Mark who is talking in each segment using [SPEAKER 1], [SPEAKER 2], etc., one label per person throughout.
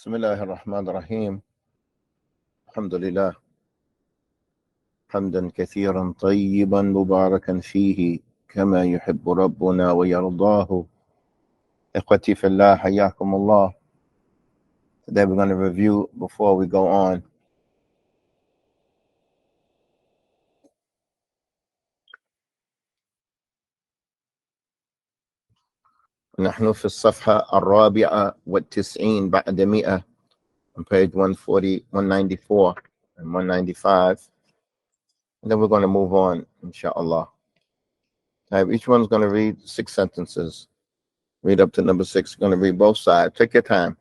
[SPEAKER 1] بسم الله الرحمن الرحيم. الحمد لله حمدا كثيرا طيبا مباركا فيه كما يحب ربنا ويرضاه. إخوتي في الله, حياكم الله. Today we're going to review before we go on. نحن في الصفحة 94 بعد 100 on page 140, 194 and 195. And then we're going to move on, inshallah. Each one's going to read 6 sentences. Read up to number 6. You're going to read both sides. Take your time.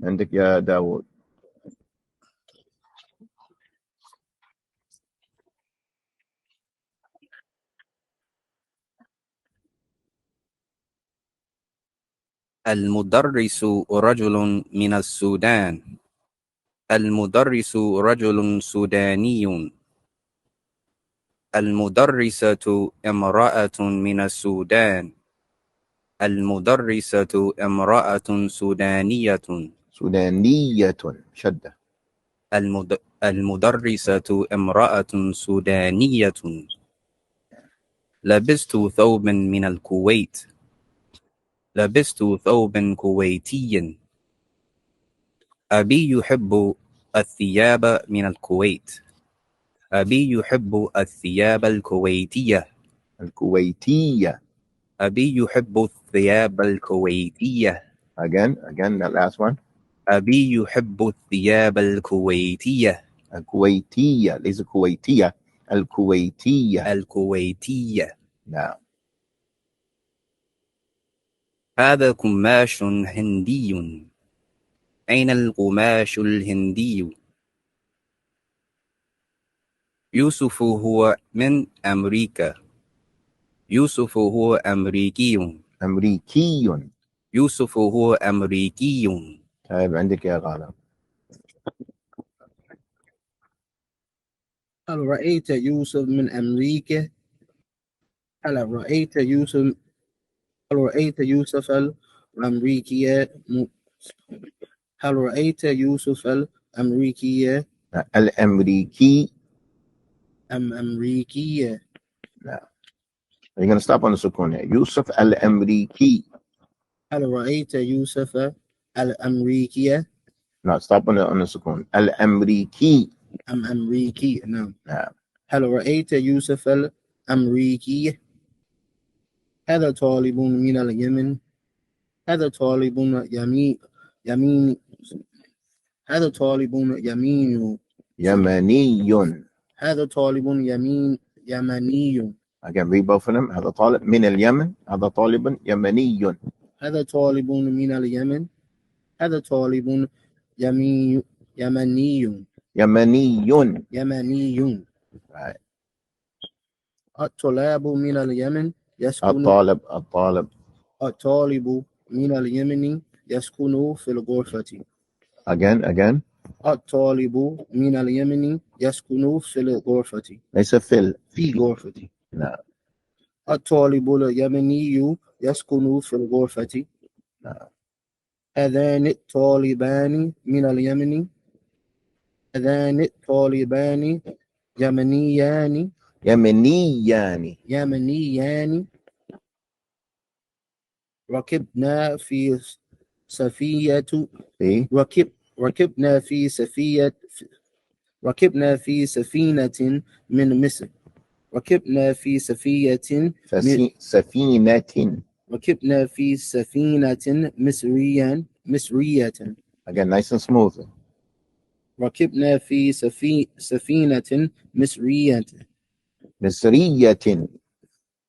[SPEAKER 1] عندك يا داود.
[SPEAKER 2] المدرس رجل من السودان. المدرس رجل سوداني. المدرسة امرأة من السودان. المدرسة امرأة سودانية.
[SPEAKER 1] شدة.
[SPEAKER 2] المدرسة امرأة سودانية. لبست ثوبا من الكويت. لبست ثوبا كويتيا. أبي يحب الثياب من الكويت. أبي يحب الثياب الكويتية. أبي يحب الثياب الكويتية.
[SPEAKER 1] Again, that last one.
[SPEAKER 2] أبي يحب الثياب الكويتية.
[SPEAKER 1] ليس كويتية. الكويتية. نعم.
[SPEAKER 2] هذا قماش هندي. أين القماش الهندي؟ يوسف هو من أمريكا. يوسف هو أمريكي. يوسف هو أمريكي.
[SPEAKER 1] طيب عندك يا غالب.
[SPEAKER 3] هل رأيت يوسف من أمريكا؟ هل رأيت يوسف الأمريكي؟ هل رأيت يوسف الأمريكي؟
[SPEAKER 1] الأمريكي.
[SPEAKER 3] أمريكي.
[SPEAKER 1] لا. You're going to stop on the سكون here. يوسف الأمريكي.
[SPEAKER 3] هل رأيت يوسف الأمريكي؟
[SPEAKER 1] No, stop on the سكون. الأمريكي.
[SPEAKER 3] أمريكي. نعم.
[SPEAKER 1] نعم.
[SPEAKER 3] هل رأيت يوسف الأمريكي؟ هذا طالب من اليمن. هذا طالب يمين. هذا طالب يمين.
[SPEAKER 1] يمني.
[SPEAKER 3] هذا طالب يمني.
[SPEAKER 1] Again, read both of them. هذا طالب من اليمن. هذا طالب يمني.
[SPEAKER 3] هذا طالب من اليمن. هذا طالب يمني.
[SPEAKER 1] Right.
[SPEAKER 3] الطلاب من اليمن يسكن. الطالب من اليمن يسكن في الغرفة.
[SPEAKER 1] Again.
[SPEAKER 3] الطالب من اليمن يسكن في الغرفة.
[SPEAKER 1] ليس
[SPEAKER 3] في غرفة.
[SPEAKER 1] نعم.
[SPEAKER 3] الطالب اليمني يسكن في الغرفة.
[SPEAKER 1] نعم.
[SPEAKER 3] هذان الطالبان من اليمن. هذان الطالبان يمنيان. ركبنا في سفينة. ركبنا في سفينة من مصر. ركبنا في سفينة. ركبنا في سفينة مصرية.
[SPEAKER 1] Again, nice and smooth.
[SPEAKER 3] ركبنا في سفينة مصرية.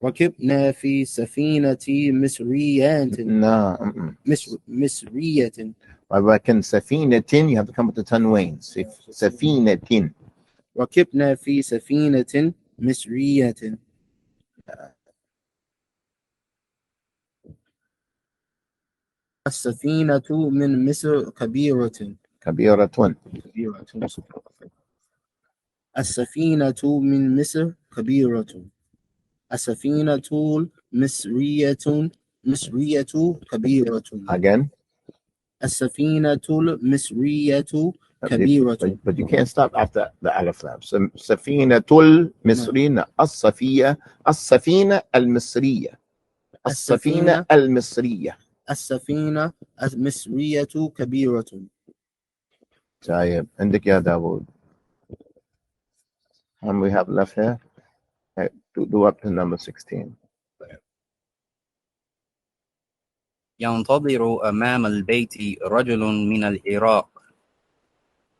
[SPEAKER 3] ركبنا في سفينة مصرية. مصرية.
[SPEAKER 1] ولكن سفينة you have to come with the تنوين. سفينة.
[SPEAKER 3] ركبنا في سفينة مصرية. السفينة من مصر كبيرة. السفينة من مصر كبيرة. السفينة المصرية كبيرة.
[SPEAKER 1] Again.
[SPEAKER 3] السفينة المصرية كبيرة.
[SPEAKER 1] But you can't stop after the alif lam. سفينة المصرية السفينة المصرية السفينة المصرية.
[SPEAKER 3] السفينة المصرية كبيرة.
[SPEAKER 1] طيب عندك يا داوود. How many we have left here? Okay, do up to number 16.
[SPEAKER 2] ينتظر أمام البيت رجل من العراق.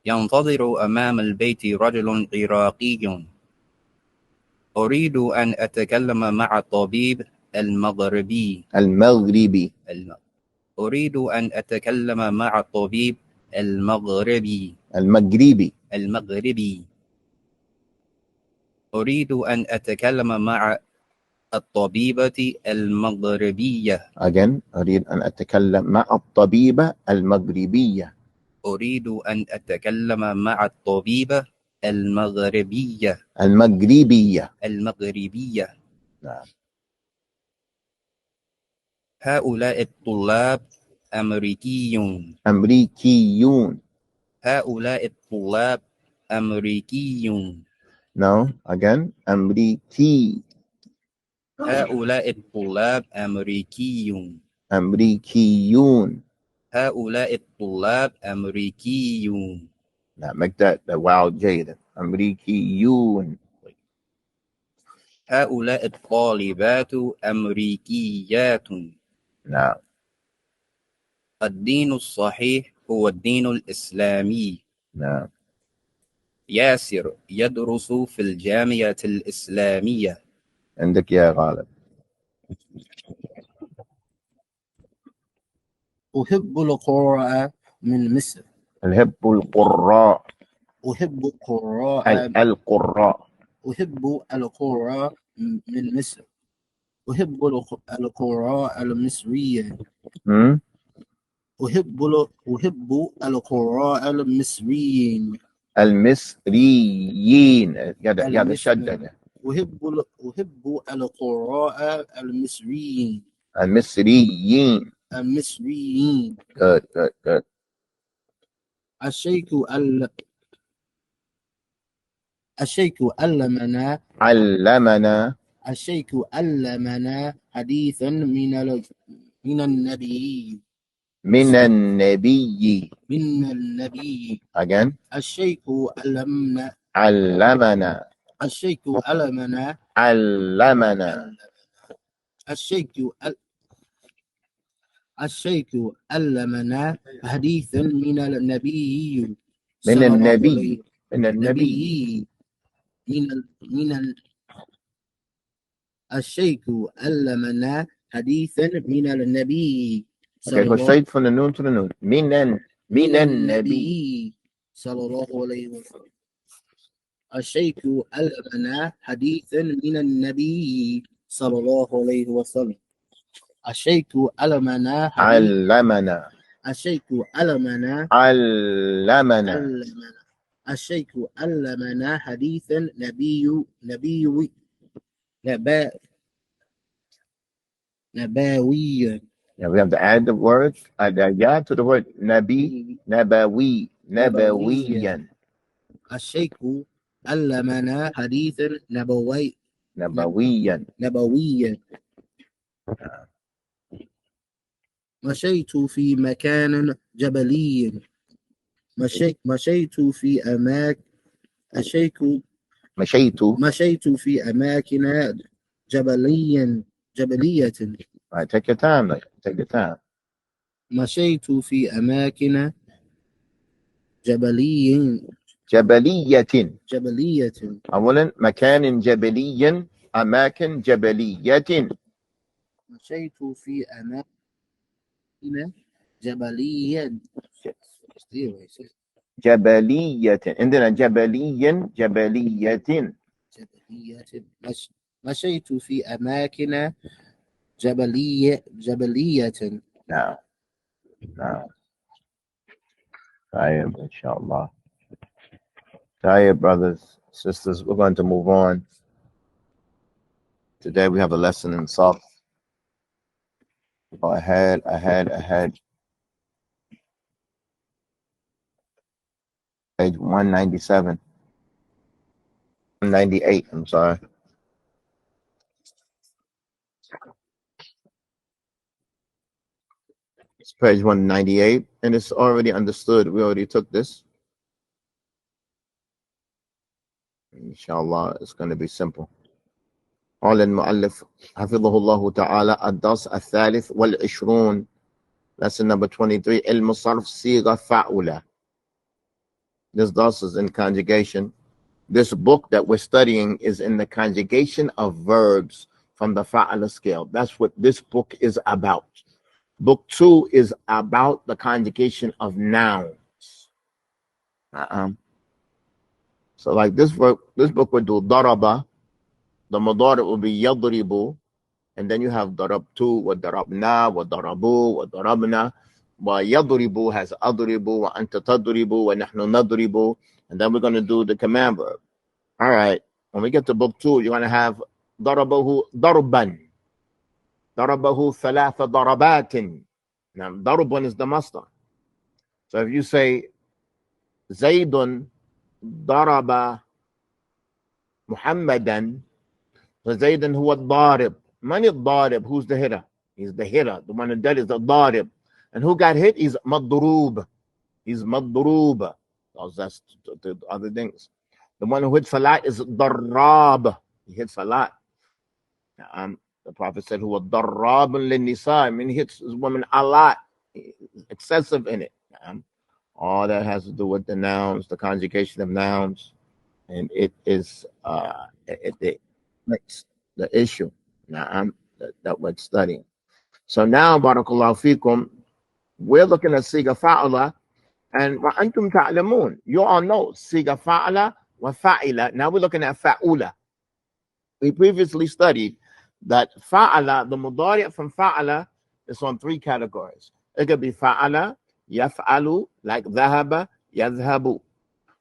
[SPEAKER 2] ينتظر أمام البيت رجل عراقي. أريد أن أتكلم مع الطبيب المغربي. أريد أن أتكلم مع الطبيب المغربي. أريد أن أتكلم مع الطبيبة المغربية.
[SPEAKER 1] Again, أريد أن أتكلم مع الطبيبة المغربية.
[SPEAKER 2] أريد أن أتكلم مع الطبيبة المغربية.
[SPEAKER 1] نعم.
[SPEAKER 2] هؤلاء الطلاب أمريكيون. هؤلاء الطلاب أمريكيون.
[SPEAKER 1] No, again, أمريكي.
[SPEAKER 2] هؤلاء الطلاب أمريكيون. هؤلاء الطلاب أمريكيون.
[SPEAKER 1] Now make that the wow جيدا. أمريكيون.
[SPEAKER 2] هؤلاء الطالبات أمريكيات.
[SPEAKER 1] نعم.
[SPEAKER 2] الدين الصحيح هو الدين الإسلامي.
[SPEAKER 1] نعم.
[SPEAKER 2] ياسر يدرس في الجامعة الإسلامية.
[SPEAKER 1] عندك يا غالب.
[SPEAKER 3] أحب القراء من مصر.
[SPEAKER 1] أحب القراء.
[SPEAKER 3] أحب القراء. أحب القراء من مصر. أحب القراء المصرية. أحب القراء المصريين.
[SPEAKER 1] هذا شدد.
[SPEAKER 3] أحب القراء المصريين.
[SPEAKER 1] Good.
[SPEAKER 3] الشيخ علمنا الشيخ علمنا حديثا من النبي.
[SPEAKER 1] Again.
[SPEAKER 3] الشيخ علمنا الشيخ علمنا حديثا من النبي. الشيخ علمنا حديثا من النبي.
[SPEAKER 1] Okay, go straight from the noon to the noon. من النبي
[SPEAKER 3] صلى الله عليه وسلم. الشيخ علمنا حديثا من النبي صلى الله عليه وسلم. الشيخ علمنا الشيخ علمنا الشيخ علمنا حديثا نبويا.
[SPEAKER 1] Yeah, we have to add the word to the word نبويا.
[SPEAKER 3] الشيخ علمنا حديثا نبويا. مشيت في مكان جبلي. مشيت في أماكن جبلية.
[SPEAKER 1] Right, take your time.
[SPEAKER 3] مشيت في أماكن جبلية.
[SPEAKER 1] أولا مكان جبلي، أماكن جبلية.
[SPEAKER 3] مشيت في أماكن جبلية.
[SPEAKER 1] عندنا جبلية.
[SPEAKER 3] مشيت في أماكن جبلية.
[SPEAKER 1] نعم. طيب إن شاء الله. طيب brothers, sisters, we're going to move on. Today we have a lesson in Saf. Go ahead. page 197. 198, I'm sorry. It's page 198, and it's already understood. We already took this. Inshallah, it's going to be simple. قال المؤلف حفظه الله تعالى الدرس الثالث والعشرون. Lesson number 23. علم الصرف صيغة فاعلة. This dars is in conjugation. This book that we're studying is in the conjugation of verbs from the fa'ala scale. That's what this book is about. Book 2 is about the conjugation of nouns. So like this book would do daraba. The mudari will be yadribu. And then you have darabtu, wa darabna, wa darabu, wa darabna. Wa yadribu has adribu, wa anta tadribu, wa nahnu nadribu. And then we're going to do the command verb. All right. When we get to book 2, you're going to have darabahu darban. Darabahu thalatha darabatin. Now, darban is the master. So if you say Zaydun daraba Muhammadan, so Zaydun huwa darib. Man is darib. Who's the hitter? He's the hitter. The one that is the darib. And who got hit? He's madroob. He's madroob. That's the other things. The one who hits a lot is darrab. He hits a lot. The Prophet said, "Who darrab lin-nisa." I mean, he hits his woman a lot, excessive in it. All that has to do with the nouns, the conjugation of nouns, and it is it makes the issue that we're studying. So now, barakallahu fikum, we're looking at siga fa'ala, and wa antum ta'lamun. You all know siga fa'ala wa fa'ila. Now we're looking at fa'ula. We previously studied that fa'ala, the mudari' from fa'ala, is on 3 categories. It could be fa'ala yaf'alu, like dhahaba yadhhabu.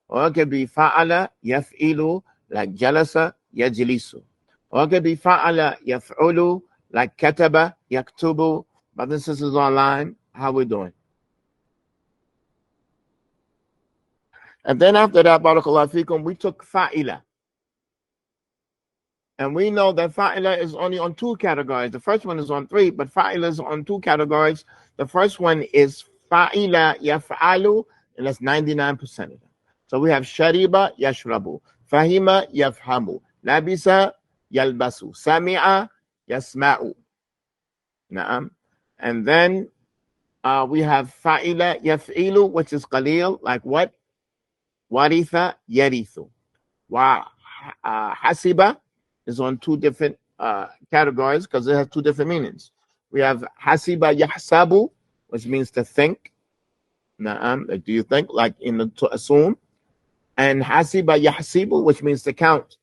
[SPEAKER 1] Or it could be fa'ala yaf'ilu, like jalasa yajlisu. Or it could be fa'ala yaf'ulu, like kataba yaktubu. Brothers and sisters online, how we doing? And then after that, barakallahu fikum, we took fa'ila. And we know that fa'ila is only on 2 categories. The first one is on 3, but fa'ila is on 2 categories. The first one is fa'ila yaf'alu, and that's 99% of them. So we have shariba yashrabu, fahima yafhamu, labisa yalbasu, sami'a yasma'u. Na'am. And then we have fa'ila yaf'ilu, which is qalil, like what? Waritha yarithu. Wa hasiba is on 2 different categories because it has 2 different meanings. We have hasiba yahsabu, which means to think. Na'am. Do you think? Like to assume. And hasiba yahsibu, which means to count.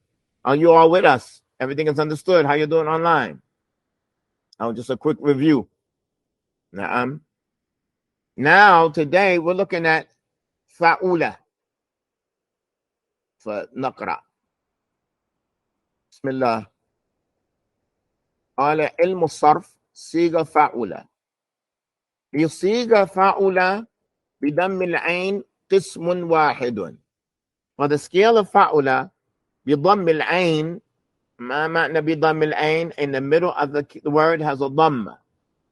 [SPEAKER 1] Are you all with us? Everything is understood. How you doing online? Just a quick review. Na'am. Now, today, we're looking at fa'ula. فنقرأ. بسم الله. قال علم الصرف صيغة فاعلة. بصيغة فاعلة بضم العين قسم واحد. For the scale of fa'ula, بضم العين, ما معنى بضم العين? In the middle of the word has a dhamma.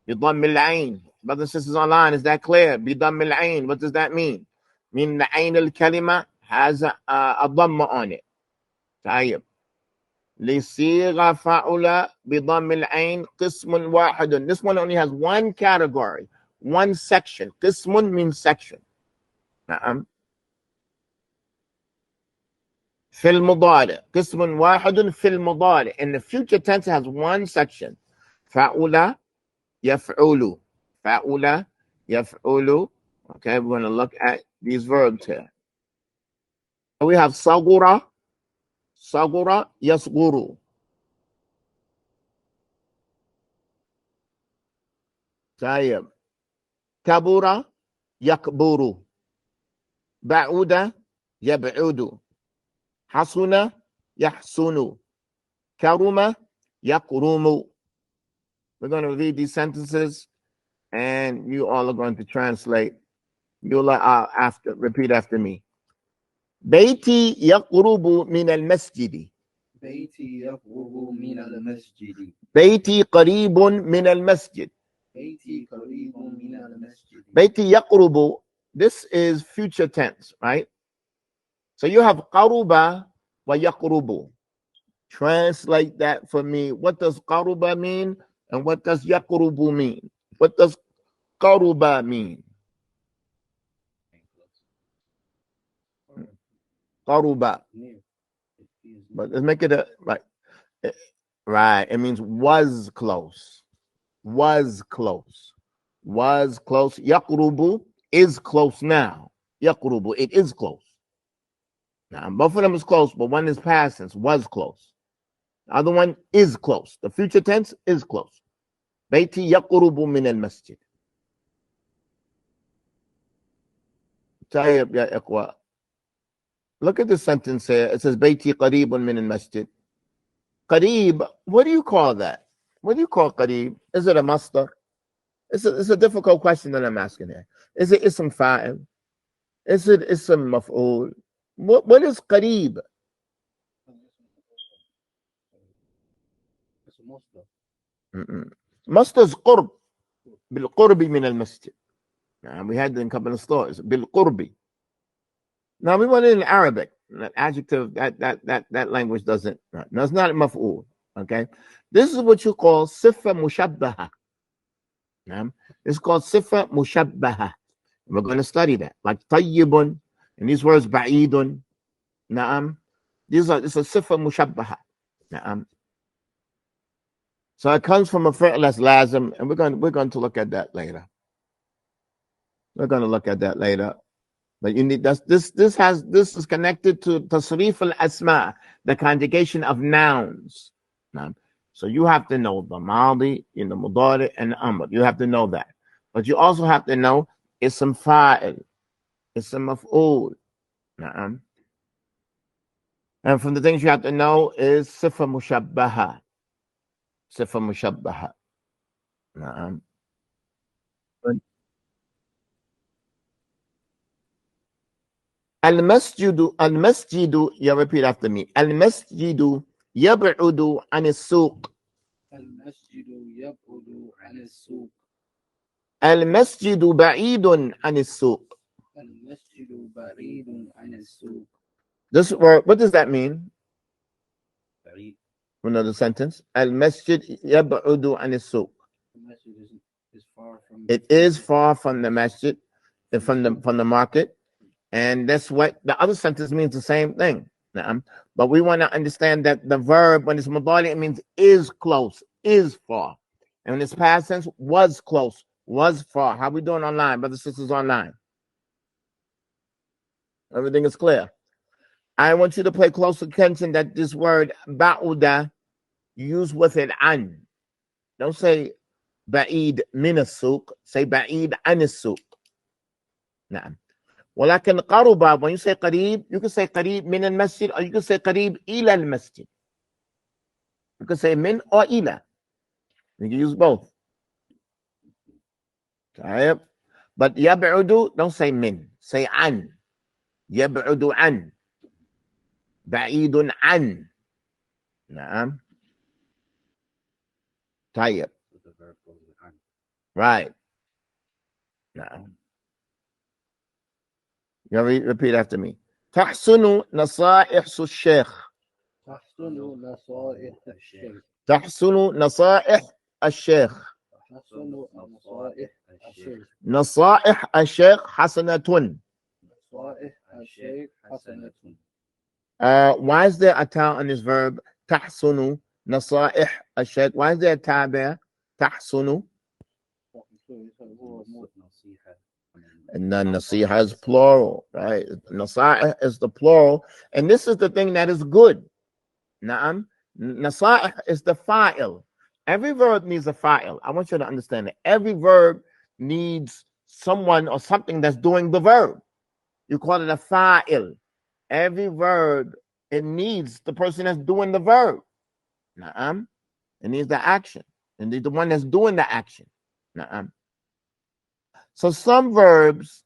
[SPEAKER 1] بضم العين. Brothers and sisters online, is that clear? بضم العين. What does that mean? Meaning the عين الكلمة has a dhamma on it. طيب. لصيغة فاعلة بضم العين قسم واحد. This one only has 1 category, 1 section. قسم means section. نعم. في المضارع قسم واحد في المضارع. In the future tense has 1 section. فاعل يفعل. فاعل يفعل. Okay, we're going to look at these verbs here. We have صغر. صغر يصغر. طيب. كبر يكبر. بعد يبعد. حسن يحسن. كرم يكرم. We're going to read these sentences and you all are going to translate. You'll repeat after me. بيتي يقرب من المسجد.
[SPEAKER 2] بيتي يقرب من المسجد.
[SPEAKER 1] بيتي قريب من المسجد.
[SPEAKER 2] بيتي قريب من المسجد.
[SPEAKER 1] بيتي يقرب. This is future tense, right? So you have قرب ويقرب. Translate that for me. What does قرب mean? And what does يقرب mean? What does قرب mean? قرب. But let's make it a right. Right. It means was close. Was close. Was close. يقرب is close now. يقرب, it is close. Now both of them is close, but one is past tense, was close. The other one is close. The future tense is close. بيتي يقرب من المسجد. طيب يا إخوة. Look at this sentence here. It says بيتي قريب من المسجد. قريب, what do you call that? What do you call قريب? Is it a masdar? It's a difficult question that I'm asking here. Is it ism fa'il? Is it ism maf'ul? What is قريب? Masdar is قرب. بالقرب من المسجد. We had it in a couple of stories. بالقرب. Now we want it in Arabic. That adjective, that language doesn't. No, it's not maf'ul. Okay, this is what you call sifa mushabbaha. It's called sifa mushabbaha. We're going to study that, like tayyibun, and these words ba'idun. Naam. This is a sifa mushabbaha. Naam. So it comes from a fi'l as lazim, and we're going to look at that later. We're going to look at that later. But you need this is connected to tasrif al-asma, the conjugation of nouns. So you have to know the madi, mudari, and amr. You have to know that. But you also have to know ism fa'il, ism maf'ul. And from the things you have to know is sifa mushabbaha. Sifa mushabbaha. المسجد, you repeat after me. المسجد يبعد عن السوق.
[SPEAKER 3] المسجد يبعد عن السوق.
[SPEAKER 1] المسجد بعيد عن السوق.
[SPEAKER 3] المسجد بعيد عن السوق.
[SPEAKER 1] This word, what does that mean?
[SPEAKER 2] بعيد.
[SPEAKER 1] Another sentence. المسجد يبعد عن السوق.
[SPEAKER 3] The masjid is far from.
[SPEAKER 1] It is far from the masjid, from the market. And that's what the other sentence means, the same thing. But we want to understand that the verb, when it's mudari, it means is close, is far. And when it's past tense, was close, was far. How we doing online, brothers and sisters online? Everything is clear. I want you to pay close attention that this word ba'uda, use with it an. Don't say ba'id min as-suq, say ba'id an as-suq. Na'am. ولكن قرب, when you say قريب, you can say قريب من المسجد, or you can say قريب إلى المسجد. You can say من or إلى. You can use both. طيب. But يبعد, don't say من, say عن. يبعد عن. بعيد عن. نعم. طيب. Right. نعم. You repeat after me. تحسن نصائح الشيخ.
[SPEAKER 3] تحسن نصائح الشيخ.
[SPEAKER 1] تحسن نصائح الشيخ.
[SPEAKER 3] تحسن نصائح الشيخ.
[SPEAKER 1] نصائح الشيخ حسنة.
[SPEAKER 3] نصائح الشيخ حسنة.
[SPEAKER 1] Why is there a ta on this verb? تحسن نصائح الشيخ. Why is there a ta there? تحسن. And then nasiha is plural, right? Nasiha is the plural. And this is the thing that is good. Na'am. Nasiha is the fa'il. Every verb needs a fa'il. I want you to understand that. Every verb needs someone or something that's doing the verb. You call it a fa'il. Every verb, it needs the person that's doing the verb. Na'am. It needs the action. It needs the one that's doing the action. Na'am. So some verbs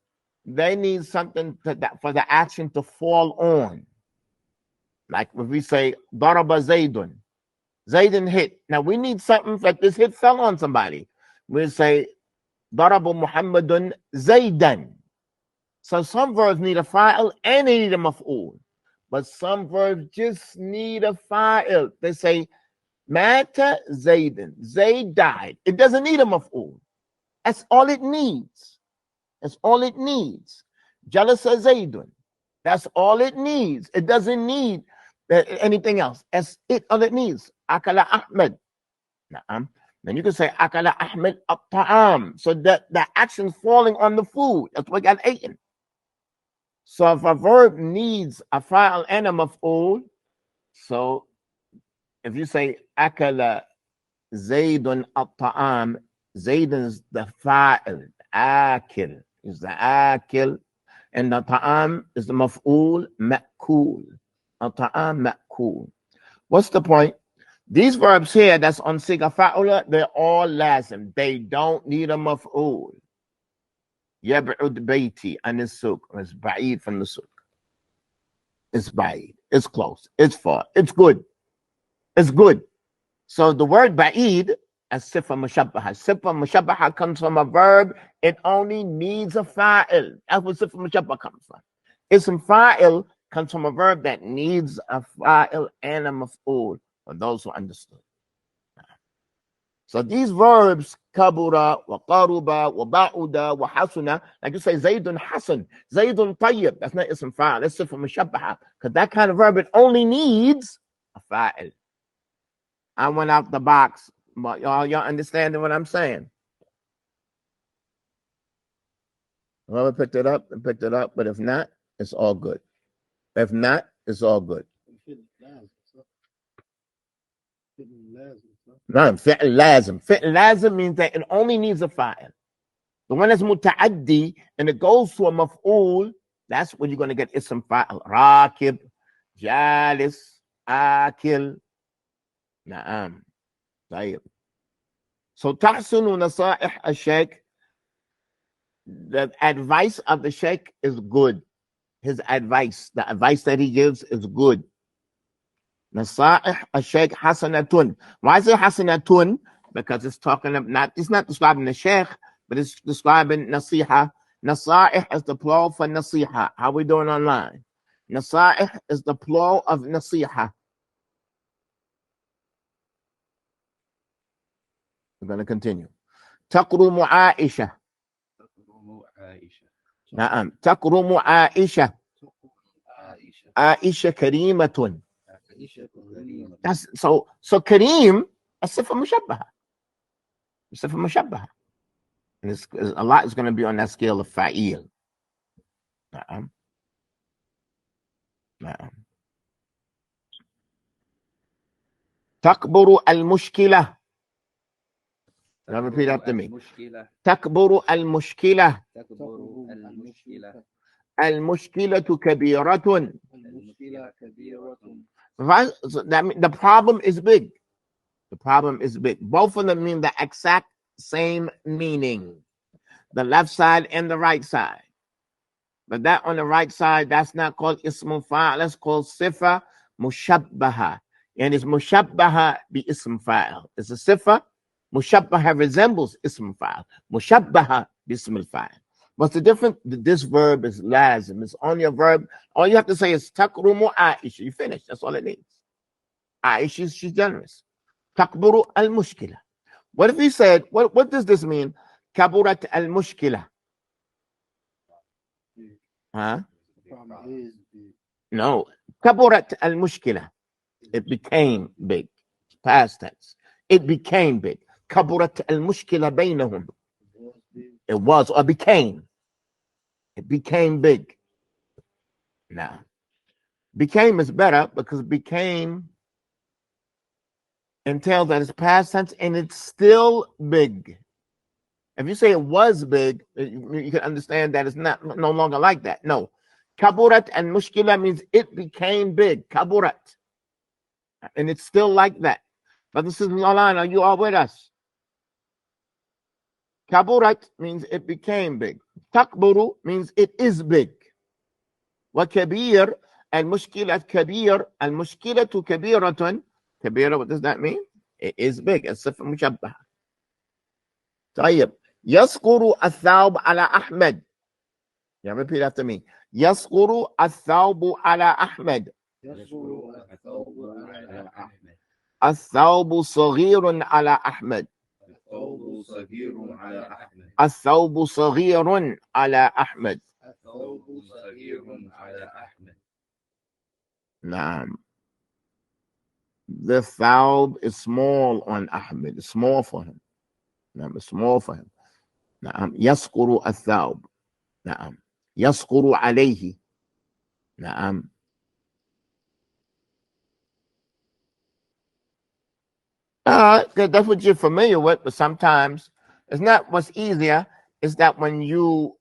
[SPEAKER 1] they need something for the action to fall on. Like if we say, Daraba Zaydun, Zaydun hit. Now we need something that this hit fell on somebody. We say, Daraba Muhammadun Zaydan. So some verbs need a fa'il and they need a maf'ul. But some verbs just need a fa'il. They say, Mata Zaydun. Zayd died. It doesn't need a maf'ul. That's all it needs. That's all it needs. Jalasa Zaydun. That's all it needs. It doesn't need anything else. That's all it needs. Akala Ahmed. Na'am. Then you can say Akala Ahmed at-ta'am. So that the action's falling on the food. That's what got eaten. So if a verb needs a fa'il and a maf'ul, so if you say Akala Zaydun at-ta'am, Zaydun is the fa'il. Akil is the akil. And the ta'am is the maf'ul ma'kul. Ta'am ma'kul. What's the point? These verbs here that's on siga fa'ula, they're all lazim. They don't need a maf'ul. Yab'ud bayti an as-suq. It's ba'id from the suq. It's ba'id. It's close. It's far. It's good. It's good. So the word ba'id as sifa mushabbaha. Sifa mushabbaha comes from a verb. It only needs a fa'il. That's what sifa mushabbaha comes from. Ism fa'il comes from a verb that needs a fa'il and a maf'ul, for those who understood. So these verbs, kabura, wa qaruba, wa ba'uda, wa hasuna, like you say, Zaydun Hasan, Zaydun Tayyib, that's not ism fa'il, that's sifa mushabbaha. Because that kind of verb, it only needs a fa'il. I went out the box, but y'all understanding what I'm saying? Whoever picked it up, but if not, it's all good. If not, it's all good. No, fi'l lazim. Fi'l lazim means that it only needs a fa'il. The one that's muta'addi and it goes to a maf'ul, that's when you're going to get ism fa'il. Rakib, jalis, akil. Na'am. طيب. So tahsunu nasaih al-shaykh, the advice of the sheikh is good. His advice, the advice that he gives is good. Nasaih al-shaykh hasanatun. Why is it hasanatun? Because it's talking of it's not describing the sheikh, but it's describing nasiha. Nasaih is the plural for nasiha. How we doing online? Nasaih is the plural of nasiha. We're going to continue. تقرم عائشة. نعم. تقرم عائشة. عائشة كريمة. That's so Kareem, a sifa mushabbaha. Sifa mushabbaha. And a lot is going to be on that scale of fa'il. نعم. نعم. تكبر المشكلة. Now repeat after me. تكبر المشكلة. المشكلة كبيرة. So that means the problem is big. The problem is big. Both of them mean the exact same meaning. The left side and the right side. But that on the right side, that's not called ism fa'il. That's called sifa mushabbaha. And it's mushabbaha bi ism fa'il. It's a sifa. Mushabbaha resembles ism fa'il. Mushabbaha bi ism fa'il. What's the difference? This verb is lazim. It's only a verb. All you have to say is takrumu Aisha. You finish. That's all it needs. Aisha, she's generous. Takburu al-mushkila. What if he said, what does this mean? Kaburat al-mushkila. Huh? No. Kaburat al-mushkila. It became big. Past tense. It became big. Kaburat al-mushkila baynahum. It was or became. It became big. Now, became is better because became entails that it's past tense and it's still big. If you say it was big, you can understand that it's no longer like that. No. Kaburat and mushkila means it became big. Kaburat. And it's still like that. But this is online. Are you all with us? Kaburat means it became big. تكبر means it is big. وكبير المشكلة كبير المشكلة كبيرة. كبيرة, what does that mean? It is big. الصفة مشبهة. طيب يصقر الثوب على أحمد. Yeah, repeat after me. يصقر الثوب على أحمد. الثوب صغير على أحمد. الثوب صغير على أحمد. نعم. The thawb is small on Ahmed. It's small for him. نعم, it's small for him. نعم. يصقر الثوب. نعم. يصقر عليه. نعم. That's what you're familiar with, but sometimes it's not what's easier. It's that when you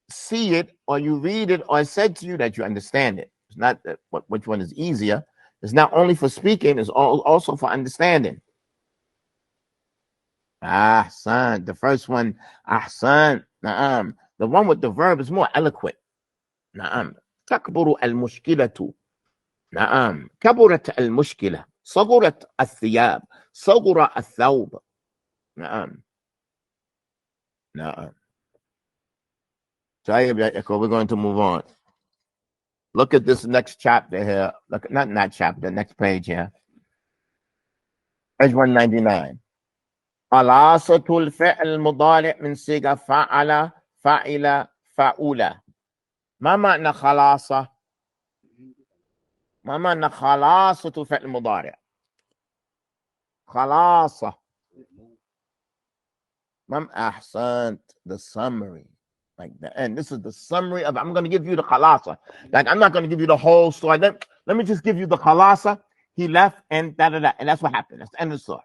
[SPEAKER 1] see it or you read it or it's said to you that you understand it. It's not that which one is easier. It's not only for speaking, it's also for understanding. Ahsan, the first one, ahsan, na'am. The one with the verb is more eloquent. Na'am. تكبر المشكلة. نعم. كبرت المشكلة. صغرت الثياب. صغر الثوب. نعم. نعم. We're going to move on. Look at this next chapter here. Look, not chapter, next page here. Page 199. خلاصة الفعل المضارع من صيغة فعل فاعل فاؤل. ما معنى خلاصة؟ ما معنى خلاصة فعل المضارع؟ خلاصة. أحسنت. The summary. Like the end. This is the summary of. I'm going to give you the khalasa. Like I'm not going to give you the whole story. Let me just give you the khalasa. He left and da da da, and that's what happened. That's the end of the story.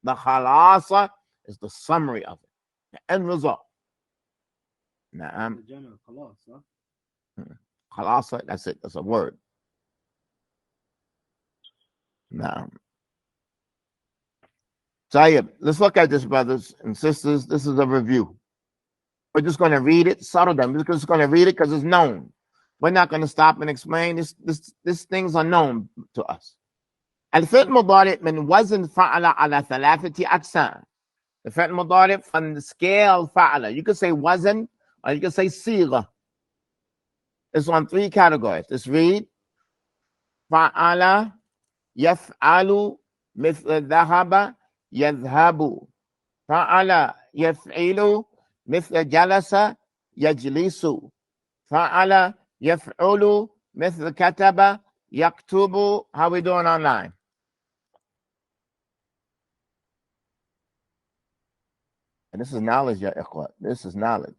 [SPEAKER 1] The khalasa is the summary of it, the end result. Now, khalasa. That's it. That's a word. Now, Tayyib, let's look at this, brothers and sisters. This is a review. We're just going to read it, subtle them. We're just going to read it because it's known. We're not going to stop and explain. These things are known to us. الفعل المضارع من وزن فعل على ثلاثة أقسام. The فعل المضارع from the scale فعل. You could say وزن or you could say صيغة. It's on three categories. Let's read. فعل يفعل مثل ذهب يذهب. فعل يفعل مثل جلس يجلس. فعل يفعل مثل كتب يكتب. How we doing online? And this is knowledge, ya ikhwa. This is knowledge.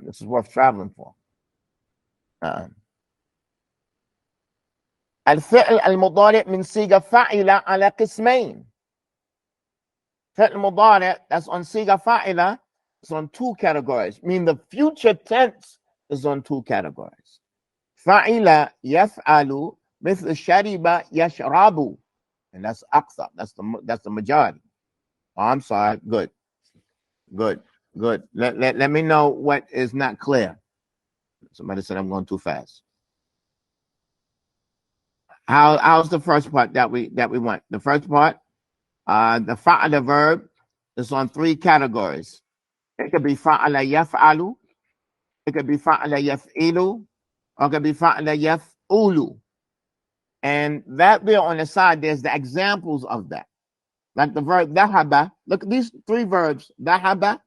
[SPEAKER 1] This is worth traveling for. الفعل المضارع من صيغة فاعلة على قسمين. فعل المضارع that's on صيغة فاعلة is on two categories. Mean the future tense is on two categories. فاعل يفعل مثل شرب يشرب. And that's أكثر. That's the majority. Oh, I'm sorry. Good. Let me know what is not clear. Somebody said I'm going too fast. How's the first part that we want? The first part, the fa'ala verb is on three categories. It could be fa'ala yaf'alu, it could be fa'ala yaf'ilu, or it could be fa'ala yaf'ulu. And that there on the side, there's the examples of that. Like the verb dhahaba. Look at these three verbs. Dhahaba,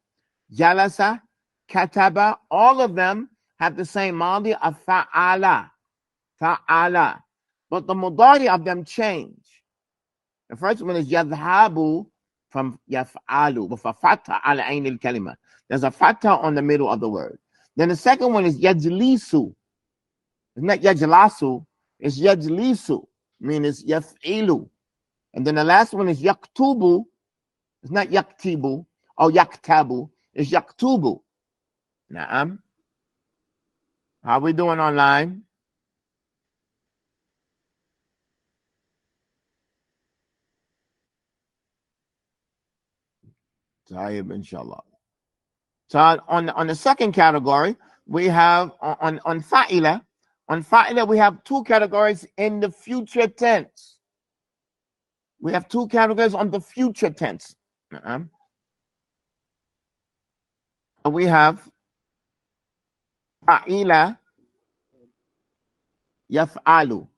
[SPEAKER 1] jalasa, kataba. All of them have the same madi of fa'ala. Fa'ala. But the mudari of them change. The first one is yadhabu from yaf'alu with a fatha ala ayn al kalima. There's a fatha on the middle of the word. Then the second one is yajlisu. It's not yajlasu, it's yajlisu, meaning it's yaf'ilu. And then the last one is yaktubu. It's not yaktibu or yaktabu, it's yaktubu. Na'am. How we doing online? Tayyib, inshallah. So on the second category, we have on fa'ila. On fa'ila, we have two categories in the future tense. We have two categories on the future tense. We have fa'ila yaf'alu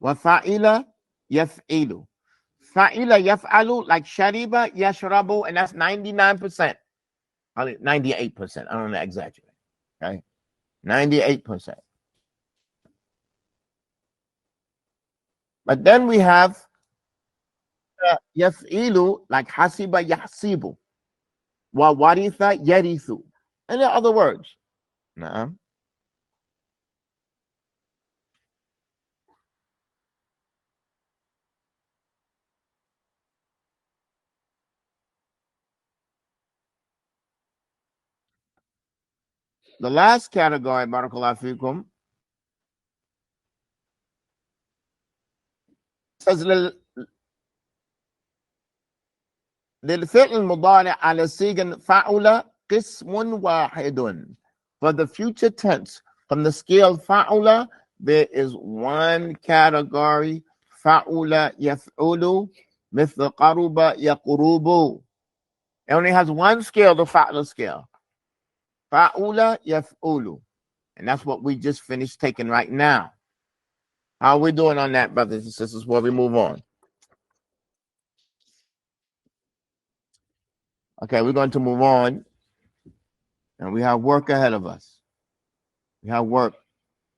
[SPEAKER 1] wa fa'ila yaf'ilu. Fa'ila yaf'alu, like shariba yashrabu, and that's 99%. 98%. I don't want to exaggerate. Okay, 98%. But then we have yaf'ilu, like hasiba yahsibu, wa waritha yarithu. And there are other words. Na'am. The last category, barakallahu fikum, says للفعل المضارع على صيغة فعل قسم واحد. For the future tense, from the scale fa'ula, there is one category, fa'ula yaf'ulu, مثل قرب يقرب. It only has one scale, the fa'ula scale. Fa'ula yaf'ulu. And that's what we just finished taking right now. How are we doing on that, brothers and sisters, before we move on? Okay, we're going to move on. And we have work ahead of us. We have work.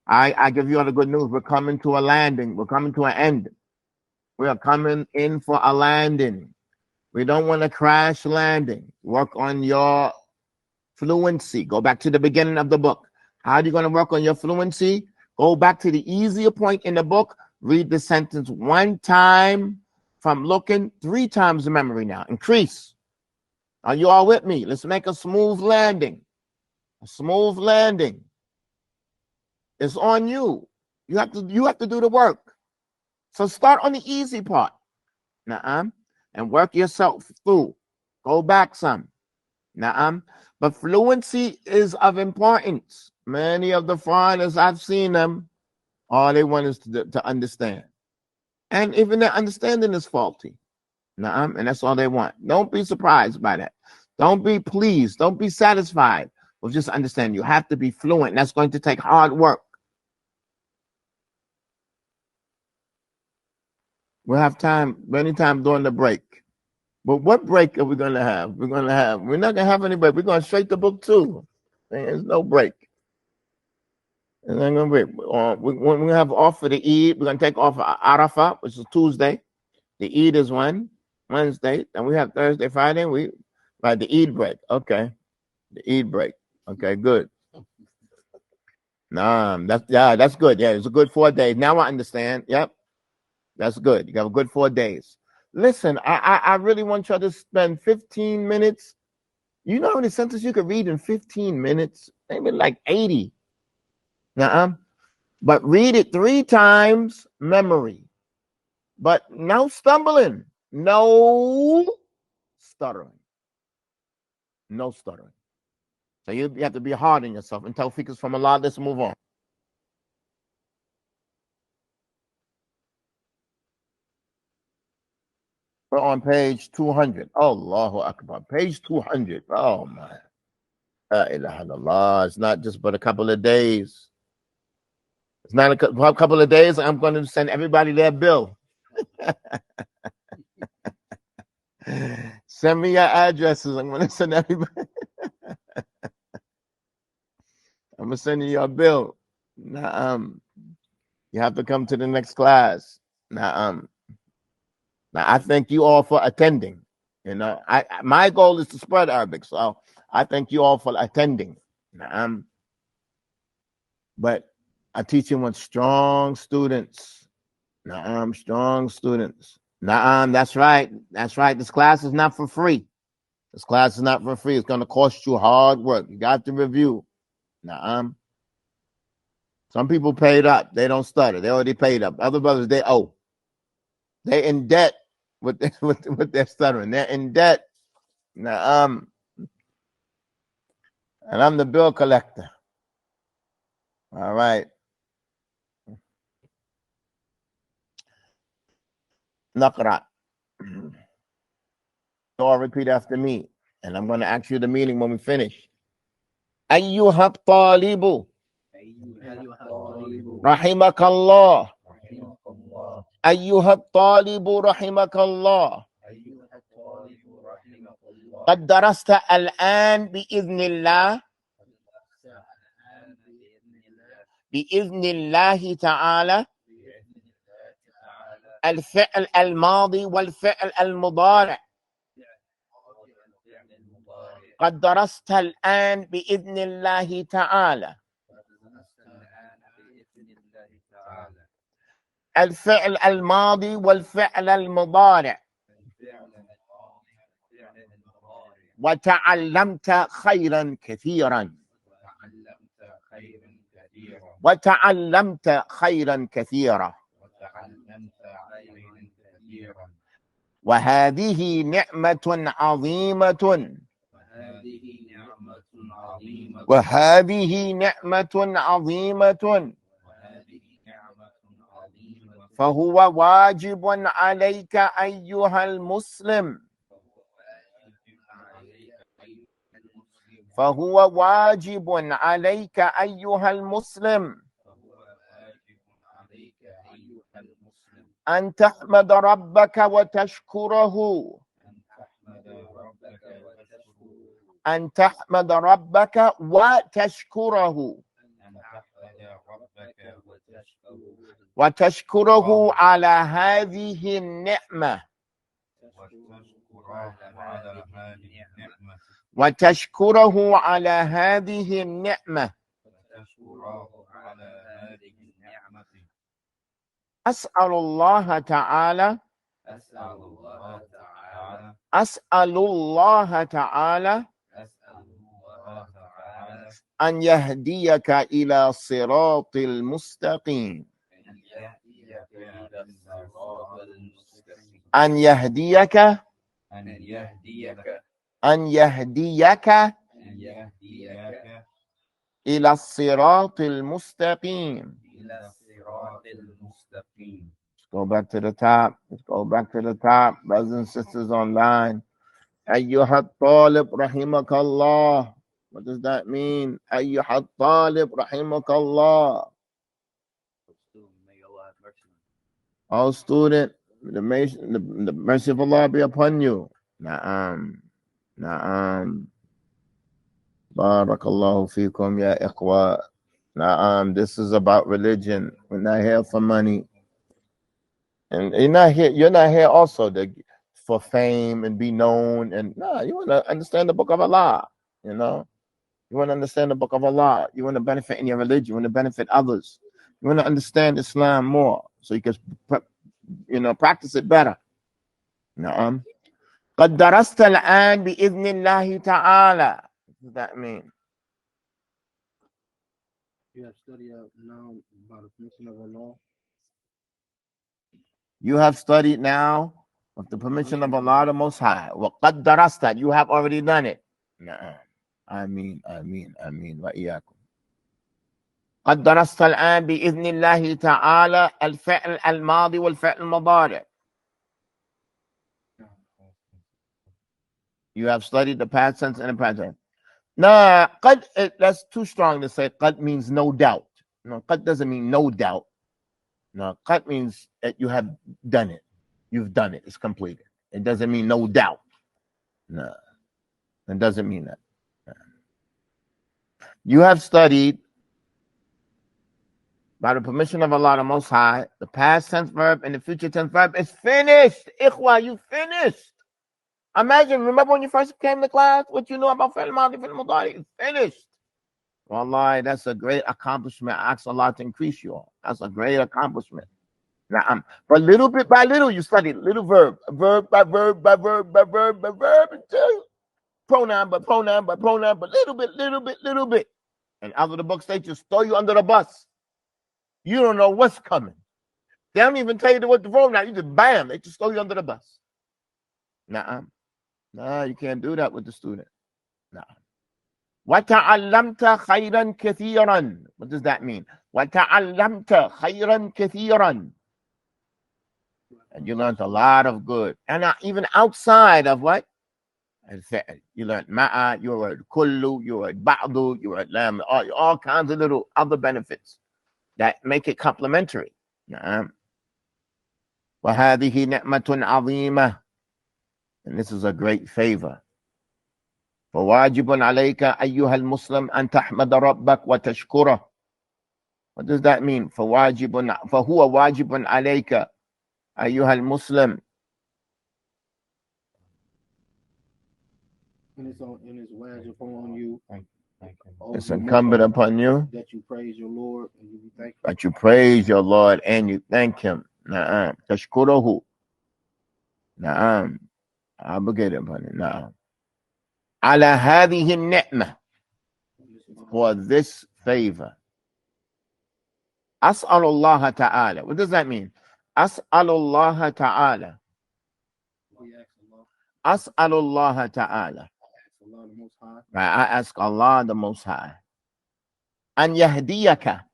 [SPEAKER 1] I give you all the good news. We're coming to a landing. We're coming to an end. We are coming in for a landing. We don't want to crash landing. Work on your fluency. Go back to the beginning of the book. How are you going to work on your fluency? Go back to the easier point in the book. Read the sentence one time from looking, 3 times the memory now. Increase. Are you all with me? Let's make a smooth landing. A smooth landing. It's on you. You have to do the work. So start on the easy part. And work yourself through. Go back some. But fluency is of importance. Many of the foreigners, I've seen them, all they want is to understand. And even their understanding is faulty. And that's all they want. Don't be surprised by that. Don't be pleased. Don't be satisfied with just understanding. You have to be fluent. And that's going to take hard work. We'll have time, many times during the break. But what break are we going to have? We're not going to have any break. We're going straight to book 2. There's no break. And then we're going to have off for the Eid. We're going to take off Arafah, which is Tuesday. The Eid is Wednesday. And we have Thursday, Friday. The Eid break. Okay. The Eid break. Okay, good. That's good. Yeah, it's a good 4 days. Now I understand. Yep. That's good. You have a good 4 days. Listen, I really want you to spend 15 minutes. You know how many sentences you could read in 15 minutes? Maybe like 80. But read it 3 times, memory. But no stumbling. No stuttering. No stuttering. So you have to be hard on yourself. And tawfiq is from Allah. Let's move on. We're on page 200. Allahu Akbar. Page 200. Oh, my. La ilaha illallah. It's not just but a couple of days. It's not a couple of days. I'm going to send everybody their bill. Send me your addresses. I'm going to send everybody. I'm going to send you your bill. You have to come to the next class. Now, I thank you all for attending. My goal is to spread Arabic, so I thank you all for attending. But I teach you with strong students. Strong students. That's right. That's right. This class is not for free. This class is not for free. It's going to cost you hard work. You got to review. Some people paid up. They don't stutter. They already paid up. Other brothers, they owe. They're in debt with their stuttering. They're in debt. And I'm the bill collector. All right. Naqra. So I'll repeat after me. And I'm going to ask you the meaning when we finish. أيها الطالب رحمك الله. أيها الطالب رحمك الله. قد درست الآن بإذن الله. بإذن الله تعالى الفعل الماضي والفعل المضارع. قد درست الآن بإذن الله تعالى الفعل الماضي والفعل المضارع. وتعلمت خيرا كثيرا. وتعلمت خيرا كثيرا. وهذه نعمة عظيمة. وهذه نعمة عظيمة. فهو واجب عليك أيها المسلم. فهو واجب عليك أيها المسلم أن تحمد ربك وتشكره. أن تحمد ربك وتشكره. وتشكره على هذه النعمة. وتشكره على هذه النعمة. أسأل الله تعالى. أسأل الله تعالى أن يهديك إلى صراط المستقيم. أن يهديك. أن يهديك إلى الصراط المستقيم. Let's go back to the top. Let's go back to the top. Brothers and sisters online. أيها الطالب رحمك الله. What does that mean? أيها الطالب رحمك الله. Oh student, the mercy of Allah be upon you. Na'am. Na'am. Barakallahu feekum ya ikhwa. Na'am. This is about religion. We're not here for money. And you're not here also for fame and be known. And no, you want to understand the book of Allah. You know? You want to understand the book of Allah. You want to benefit in your religion. You want to benefit others. You want to understand Islam more so you can practice it better. Na'am. قد درست الآن بإذن الله تعالى. What does that mean?
[SPEAKER 3] You have studied now about the permission of Allah.
[SPEAKER 1] You have studied now with the permission of Allah the Most High. وقد درست. You have already done it. نعم. آمين آمين آمين وإياكم. قد درست الآن بإذن الله تعالى الفعل الماضي والفعل المضارع. You have studied the past tense and the present tense. Nah, qad, that's too strong to say. Qad means no doubt. No, qad doesn't mean no doubt. No, qad means that you have done it. You've done it. It's completed. It doesn't mean no doubt. No, it doesn't mean that. No. You have studied, by the permission of Allah the Most High, the past tense verb and the future tense verb is finished. Ikhwa, you finished. Imagine, remember when you first came to class, what you know about fi'l madi, fi'l mudari? It's finished. Wallahi, that's a great accomplishment. I ask Allah to increase you all. That's a great accomplishment. Now, but little bit by little, you study little verb by verb by verb by verb by verb, until pronoun by pronoun by pronoun, but little bit. And out of the book states, just throw you under the bus. You don't know what's coming. They don't even tell you what the pronoun. You just bam, they just throw you under the bus. Nah, you can't do that with the student. Nah. وَتَعَلَّمْتَ خَيْرًا كَثِيرًا. What does that mean? وَتَعَلَّمْتَ خَيْرًا كَثِيرًا. And you learned a lot of good. And even outside of what? You learned ma'a, you learned kullu, you learned ba'du, you learned lam, all kinds of little other benefits that make it complementary. وَهَذِهِ نِعْمَةٌ عَظِيمَةٌ. And this is a great favor. فواجب عليك أيها المسلم أن تحمد ربك وتشكره. What does that mean? فهو واجب عليك أيها المسلم.
[SPEAKER 3] And it's wajib upon you.
[SPEAKER 1] It's incumbent upon you
[SPEAKER 3] that you praise your Lord and you be thankful.
[SPEAKER 1] That you praise your Lord and you thank Him. Na'am. Tashkuruhu. Na'am. Obligated upon it. Na'am. Ala hadhihi ni'mah. For this favor. As'alullah ta'ala. What does that mean? As'alullah ta'ala. As'alullah ta'ala. Right, I ask Allah the Most High. An yahdiyaka.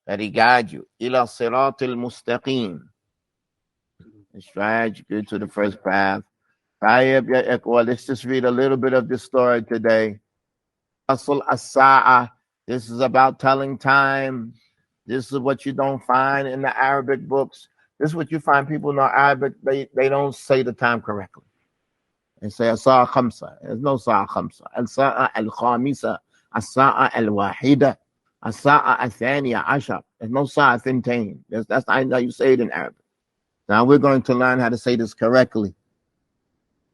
[SPEAKER 1] That He guide you. Ila siratil mustaqim. It's right. Go to the first path. Well, let's just read a little bit of this story today. Asl as-sa'a. This is about telling time. This is what you don't find in the Arabic books. This is what you find people know Arabic. They don't say the time correctly. They say as-sa'a khamsa. There's no sa'a khamsa. As-sa'a al-khamisa. As-sa'a al-wahida. As-sa'a al-thaniya ashar. There's no sa'a thintain. That's not how you say it in Arabic. Now we're going to learn how to say this correctly.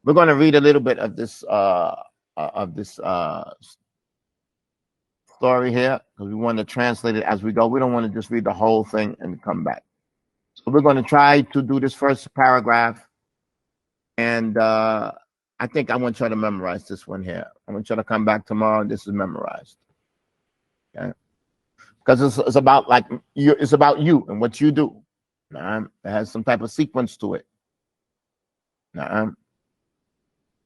[SPEAKER 1] We're going to read a little bit of this story here because we want to translate it as we go. We don't want to just read the whole thing and come back. So we're going to try to do this first paragraph, and I think I want you to memorize this one here. I want you to come back tomorrow and this is memorized. Okay? Because it's about like you. It's about you and what you do. It has some type of sequence to it.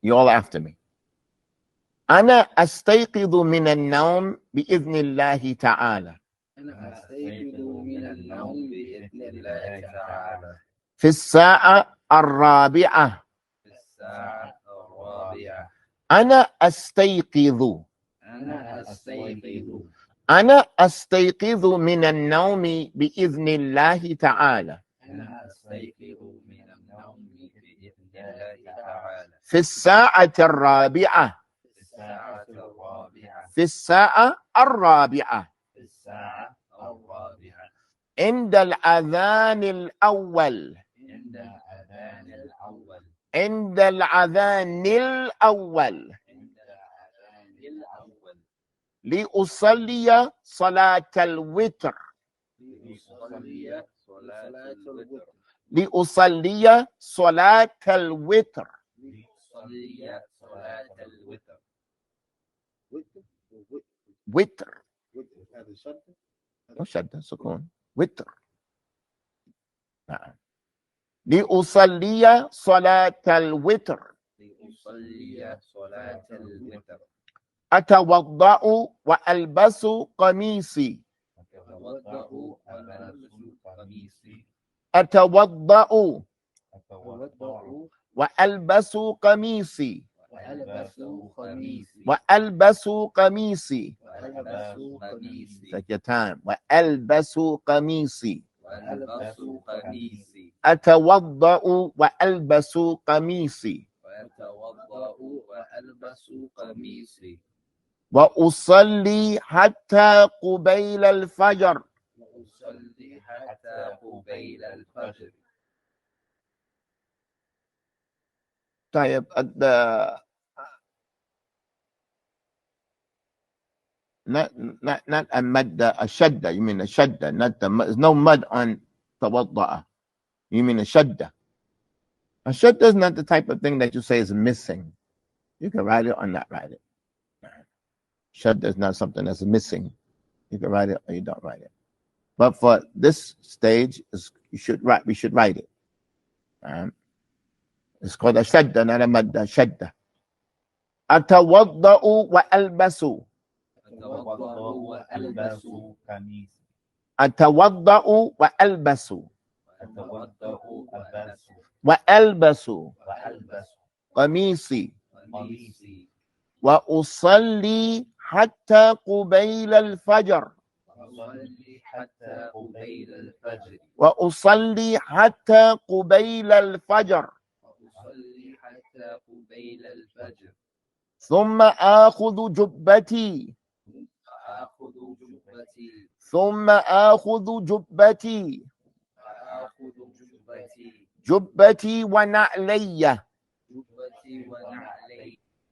[SPEAKER 1] You all after me. أنا أستيقظ من النوم بإذن الله تعالى. في الساعة الرابعة. أنا أستيقظ. أنا أستيقظ من النوم بإذن الله تعالى. في الساعة الرابعة. في الساعة الرابعة. عند الأذان الأول. عند الأذان الأول. لأصلي صلاة الوتر. لأصلي صلاة الوتر. وتر. مش شدة سكون. وتر. نعم. لأصلي صلاة الوتر. أتوضأ وألبس قميصي. أتوضأ وألبس قميصي. وألبس قميصي. Take your time. وألبس قميصي. أتوضأ وألبس قميصي. وأصلي حتى قبيل الفجر. طيب not a mud, a shadda. You mean a shadda, not the mud. There's no mud on tawadda'a. You mean a shadda. A shadda is not the type of thing that you say is missing. You can write it or not write it. Shadda is not something that's missing. You can write it or you don't write it. But for this stage, we should write it. It's called a shadda, not a madda, shadda. أتوضأ وألبس. أتوضأ وألبس. وألبس قميصي. وأصلي حتى قبيل الفجر. وأصلي حتى قبيل الفجر. ثم آخذ جبتي. ثم آخذ جبتي. جبتي ونعلي.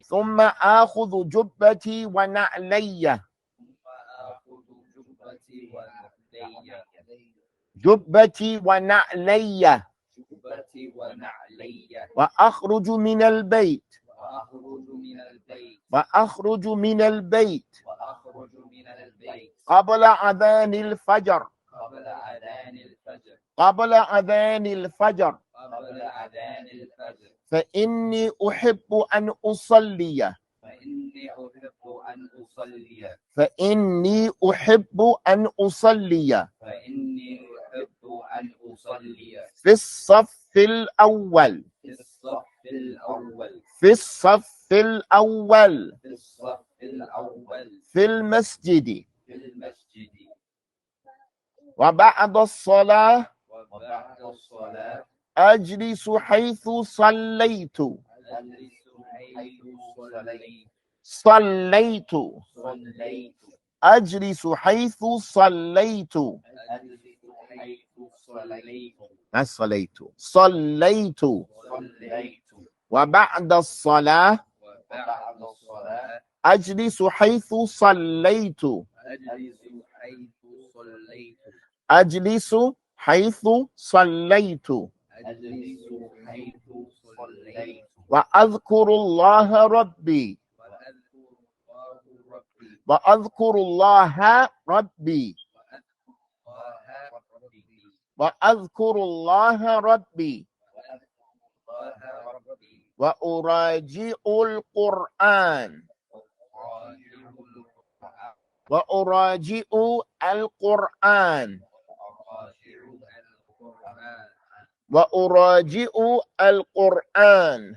[SPEAKER 1] ثم آخذ جبتي ونعلي. جبتي ونعلي. وأخرج من البيت. وأخرج من البيت قبل أذان الفجر. قبل أذان الفجر. فإني أحب أن أصلي. فإني أحب أن أصلي في الصف الأول. في الصف الأول في المسجد. وبعد الصلاة أجلس حيث صليت. صليت. أجلس حيث صليت. ما صليت. صليت. وبعد الصلاة أجلس حيث صليت. أجلس حيث صليت. وأذكر الله ربي. وأذكر الله ربي. وأذكر الله ربي. وأراجع القرآن. وأراجع القرآن. وأراجع القرآن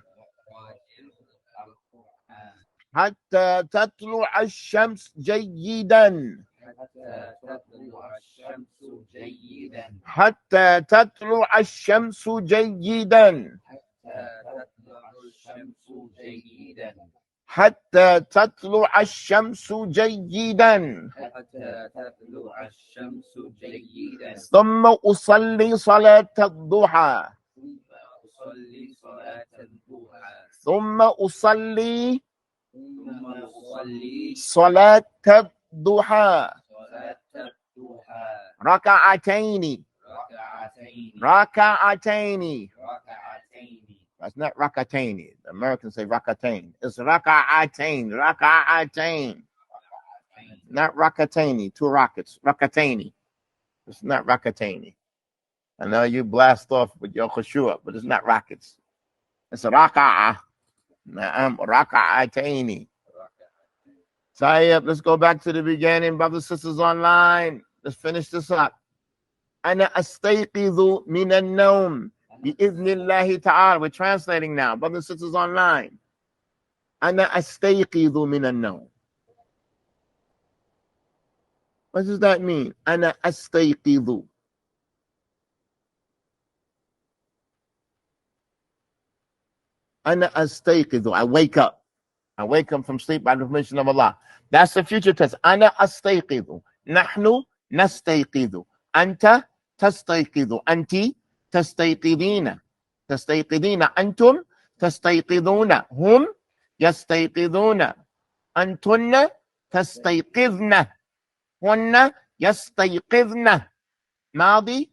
[SPEAKER 1] حتى تطلع الشمس جيدا. حتى تطلع الشمس جيدا. حتى تطلع الشمس جيدا. ثم أصلي صلاة الضحى. ثم أصلي صلاة الضحى ركعتين. ركعتين. That's not rakataini. The Americans say rakatain. It's raka'atain. Raka'atain. Not rakataini. Two rockets. Rakataini. It's not rakataini. I know you blast off with your khushu'ah, but it's not rockets. It's raka'a. Na'am. Raka'ataini. Tayyib, let's go back to the beginning. Brothers and sisters online. Let's finish this up. Ana astayqidhu min an-nawm. Bi-idhnillahi ta'ala. We're translating now. Brothers and sisters online. Ana astayqidhu min an-nawm. What does that mean? Ana astayqidhu. Ana astayqidhu. I wake up. I wake up from sleep by the permission of Allah. That's the future tense. Ana astayqidhu. Nahnu nastayqidhu. Anta tastayqidhu. Anti تستيقظين. تستيقظين. أنتم تستيقظون. هم يستيقظون. أنتن تستيقظن. هن يستيقظن. ماضي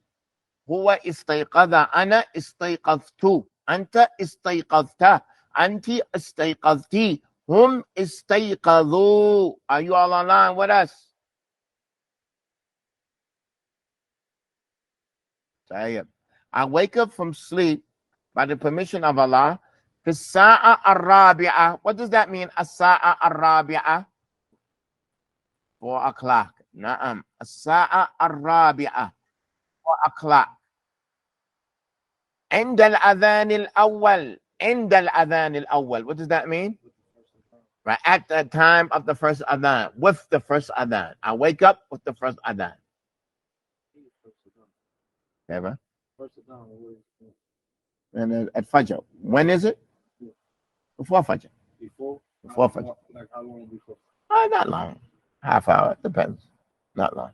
[SPEAKER 1] هو استيقظ. أنا استيقظت. أنت استيقظت. أنت استيقظتي. هم استيقظوا. Are you all online with us? طيب. I wake up from sleep by the permission of Allah في الساعة الرابعة. What does that mean? الساعة الرابعة. 4 o'clock. نعم. الساعة الرابعة. 4 o'clock. عند الأذان الأول. عند الأذان الأول. What does that mean? Right, at the time of the first adhan, with the first adhan. I wake up with the first adhan. Ever? And at Fajr. When is it? Before Fajr. Before Fajr.
[SPEAKER 3] Like how long before?
[SPEAKER 1] Not long. Half hour. Depends. Not long.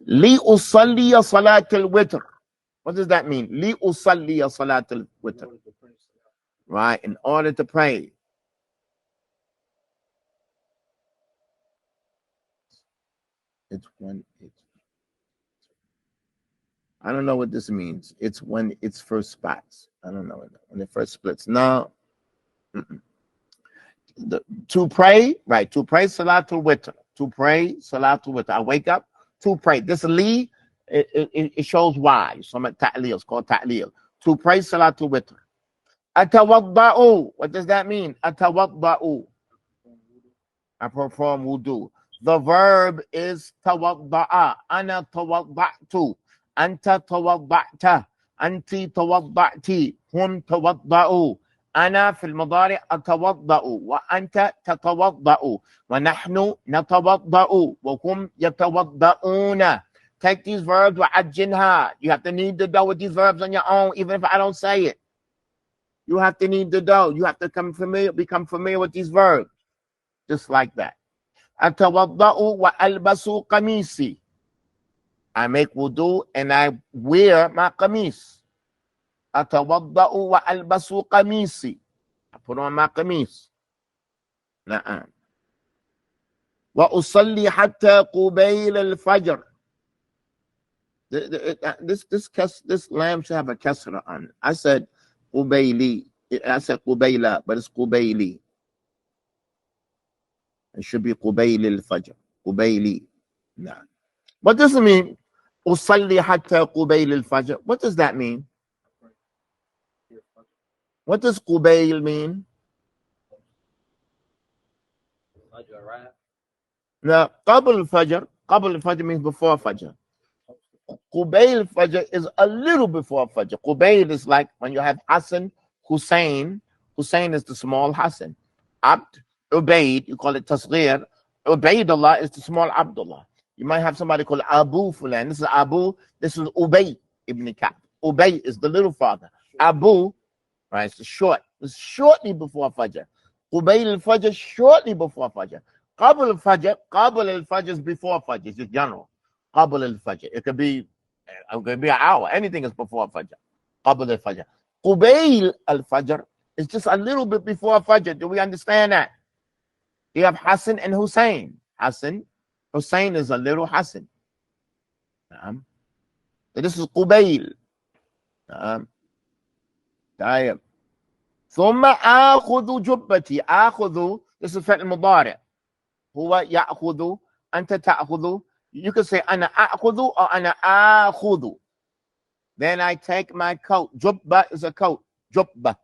[SPEAKER 1] Li usalliya salat al-witr. What does that mean? Li usalliya salat al-witr. Right, in order to pray. It's when it's. I don't know what this means. It's when it's first spots. I don't know when it first splits. No. To pray, right? To pray Salatul Witr. To pray Salatul Witr. I wake up to pray. This li, it shows why. Some ta'lil. It's called ta'lil. To pray Salatul Witr. Atawadda'u. What does that mean? Atawadda'u. I perform wudu. The verb is tawadda'a. Ana tawadda'tu. Anta tawadda'ta. Anti tawadda'ti. Hum tawadda'u. أنا في المضارع أتوضأ وأنت تتوضأ ونحن نتوضأ وهم يتوضؤون. Take these verbs وعجنها. You have to knead the dough with these verbs on your own, even if I don't say it. You have to knead the dough. You have to become familiar with these verbs. Just like that. أتوضأ وألبس قميصي. I make wudu and I wear my qamis. أتوضأ وألبس قميصي. I put on my qamis. نعم. وأصلي حتى قبيل الفجر. This lamb should have a kasra on it. I said قبيلي. I said قبيلة, but it's قبيلي. It should be قبيل الفجر. قبيلي. نعم. What does it mean? أصلي حتى قبيل الفجر. What does that mean? What does Qubayl mean? Now, Qabl al-Fajr means before Fajr. Qubayl al-Fajr is a little before Fajr. Qubayl is like when you have Hassan, Hussein. Hussein is the small Hassan. Abd, Ubaid, you call it Tasghir. Ubaidullah is the small Abdullah. You might have somebody called Abu Fulan. This is Abu, this is Ubay ibn Ka'b. Ubay is the little father. Abu, right, it's short. It's shortly before Fajr. Qubayl al-Fajr, shortly before Fajr. Qabl al-Fajr is before Fajr. It's just general. Qabl al-Fajr. It could be an hour. Anything is before Fajr. Qabl al-Fajr. Qubayl al-Fajr is just a little bit before Fajr. Do we understand that? You have Hassan and Hussein. Hussein is a little Hassan. So this is Qubayl. طيب. ثم آخذ جبتي. آخذ, this is فعل مضارع. هو يأخذ. أنت تأخذ. You can say أنا أأخذ or أنا آخذ. Then I take my coat. Jubba is a coat. Jubba.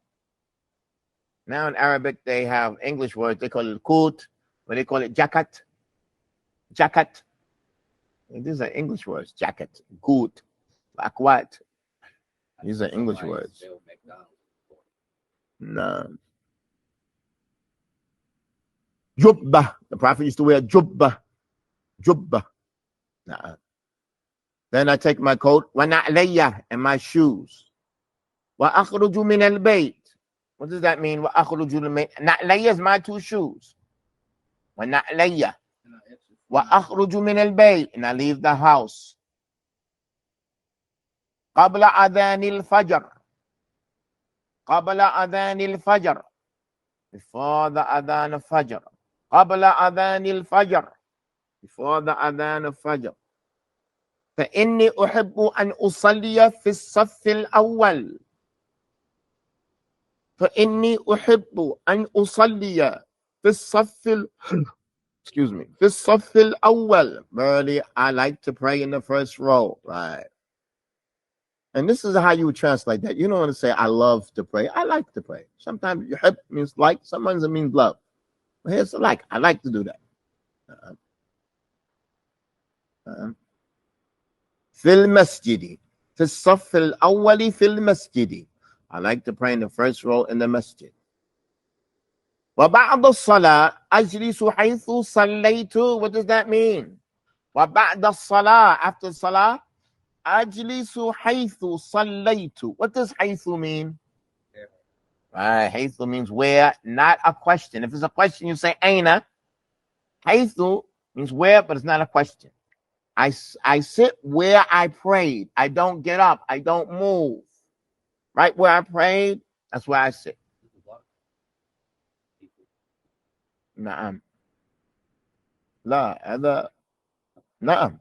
[SPEAKER 1] Now in Arabic they have English words. They call it coat, but they call it jacket. Jacket. These are English words. Jacket. Coat. Like what? These are English words. No. Jubba. The Prophet used to wear jubba. Jubba. Nah. Then I take my coat. وَنَعْلَيَّ and my shoes. وَأَخْرُجُ مِنَ الْبَيْتِ. What does that mean? وَأَخْرُجُ مِنَ نَعْلَيَّ is my two shoes. وَنَعْلَيَّ. وَأَخْرُجُ مِنَ الْبَيْتِ and I leave the house. قبل أذان الفجر. قبل أذان الفجر. Before the adhan of Fajr. قبل أذان الفجر. Before the adhan of Fajr. فإني أحب أن أصلي في الصف الأول. فإني أحب أن أصلي في الصف excuse me. في الصف الأول. Merely, I like to pray in the first row. Right. And this is how you would translate that. You don't want to say, I love to pray. I like to pray. Sometimes yuhib means like, sometimes it means love. But here's like. I like to do that. في المسجد في الصف الأول في المسجد. I like to pray in the first row in the masjid. وبعد الصلاة أجلس حيث صليت. What does that mean? وبعد الصلاة, after salah, أجلس حيث صليت. What does حيث mean? Right, حيث means where, not a question. If it's a question, you say أين. حيث means where, but it's not a question. I sit where I prayed. I don't get up. I don't move. Right where I prayed, that's where I sit. نعم. لا هذا نعم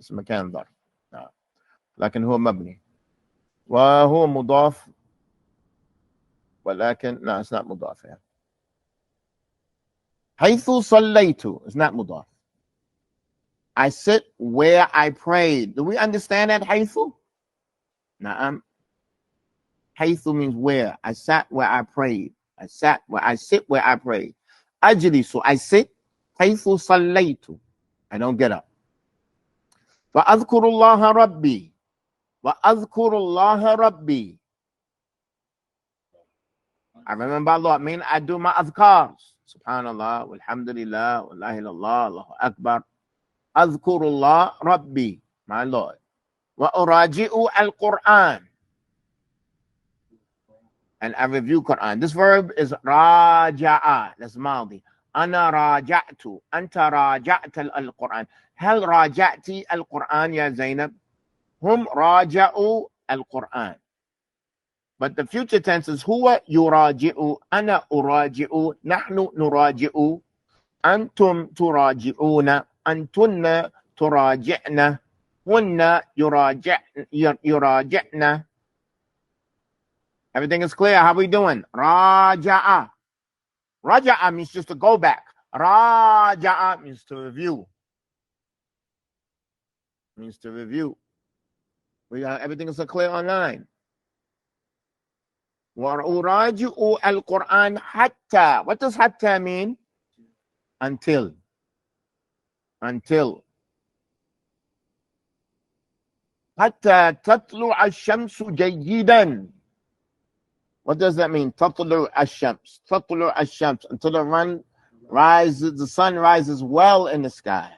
[SPEAKER 1] اسم مكان ظرف. نعم. لكن هو مبني وهو مضاف ولكن لا it's not مضاف يعني. حيث صليت is not مضاف. I sit where I prayed. Do we understand that حيث? نعم. حيث means where. I sat where I prayed. I sit where I prayed. أجلس, I sit. حيث صليت, I don't get up. وأذكر الله ربي. وأذكر الله ربي. I remember Allah. I mean, I do my adhkars. Subhanallah, walhamdulillah, wa la ilaha illallah, Allahu Akbar. أذكر الله ربي, my Lord. وأراجع القرآن. And I review Quran. This verb is راجع. That's ماضي. أنا راجعت. أنت راجعت القرآن. هل راجعت القرآن يا زينب? هم راجعوا القرآن. But the future tense is هو يراجع. أنا أراجع. نحن نراجع. أنتم تراجعون. أنتن تراجعن. هن يراجعن. Everything is clear. How we doing? Raja'a. Raja'a means just to go back. Raja'a means to review. Means to review. We got everything is clear online. وَأُرَاجِعُ الْقُرْآنَ حَتَّى. What does hatta mean? Until. Until. حَتَّى تَطْلُعَ الشَّمْسُ جَيِّدًا. What does that mean? تطلع الشمس. تطلع الشمس. Until the sun rises well in the sky.